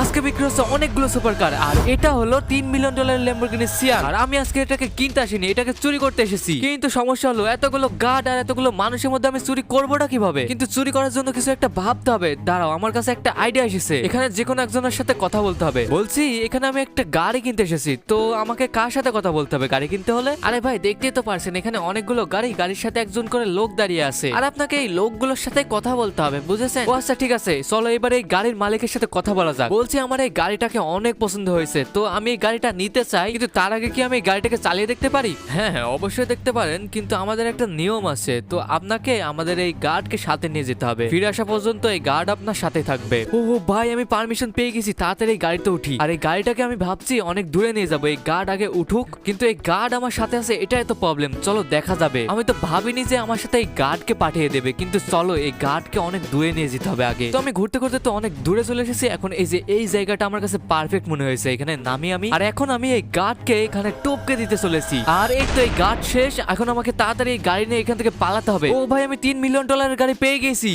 আজকে বিক্রি হচ্ছে অনেকগুলো সুপার কার, আর এটা হলো $3 মিলিয়ন ল্যাম্বরগিনি সিয়ান। আর আমি আজকে এটাকে কিনতে আসিনি, এটাকে চুরি করতে এসেছি। কিন্তু সমস্যা হলো এতগুলো গার্ড আর এতগুলো মানুষের মধ্যে আমি চুরি করবোটা কিভাবে? কিন্তু চুরি করার জন্য কিছু একটা ভাবতে হবে। দাঁড়াও, আমার কাছে একটা আইডিয়া এসেছে। এখানে যে কোনো একজনের সাথে কথা বলতে হবে। বলছি, এখানে আমি একটা গাড়ি কিনতে এসেছি, তো আমাকে কার সাথে কথা বলতে হবে গাড়ি কিনতে হলে? আরে ভাই, দেখতেই তো পারছেন এখানে অনেকগুলো গাড়ি, গাড়ির সাথে একজন করে লোক দাঁড়িয়ে আছে, আর আপনাকে এই লোকগুলোর সাথে কথা বলতে হবে, বুঝেছেন? ও আচ্ছা, ঠিক আছে, চলো এবার এই গাড়ির মালিকের সাথে কথা বলা যাক। বলছি, আমার এই গাড়িটাকে অনেক পছন্দ হয়েছে, তো আমি এই গাড়িটা নিতে চাই, কিন্তু তার আগে কি আমি এই গাড়িটাকে চালিয়ে দেখতে পারি? হ্যাঁ হ্যাঁ, অবশ্যই দেখতে পারেন, কিন্তু আমাদের একটা নিয়ম আছে। তো আপনাকে আমাদের এই গার্ডকে সাথে নিয়ে যেতে হবে, ফিরে আসা পর্যন্ত এই গার্ড আপনার সাথে থাকবে। ও ভাই, আমি পারমিশন পেয়ে গেছি, তাড়াতাড়ি এই গাড়িতে উঠি। আর এই গাড়িটাকে আমি ভাবছি অনেক দূরে নিয়ে যাবো, এই গার্ড আগে উঠুক। কিন্তু এই গার্ড আমার সাথে আছে, এটাই তো প্রবলেম। চলো দেখা যাবে। আমি তো ভাবিনি যে আমার সাথে এই গার্ডকে পাঠিয়ে দেবে, কিন্তু চলো এই গার্ডকে অনেক দূরে নিয়ে যেতে হবে আগে। তো আমি ঘুরতে ঘুরতে তো অনেক দূরে চলে এসেছি। এখন এই যে এই জায়গাটা আমার কাছে পারফেক্ট মনে হয়েছে, এখানে নামি আমি। আর এখন আমি এই গার্ডকে এখানে টপকে দিতে চলেছি। আর এই তো এই গার্ড শেষ। এখন আমাকে তাড়াতাড়ি এই গাড়ি নিয়ে এখান থেকে পালাতে হবে। ও ভাই, আমি $3 মিলিয়ন গাড়ি পেয়ে গেছি।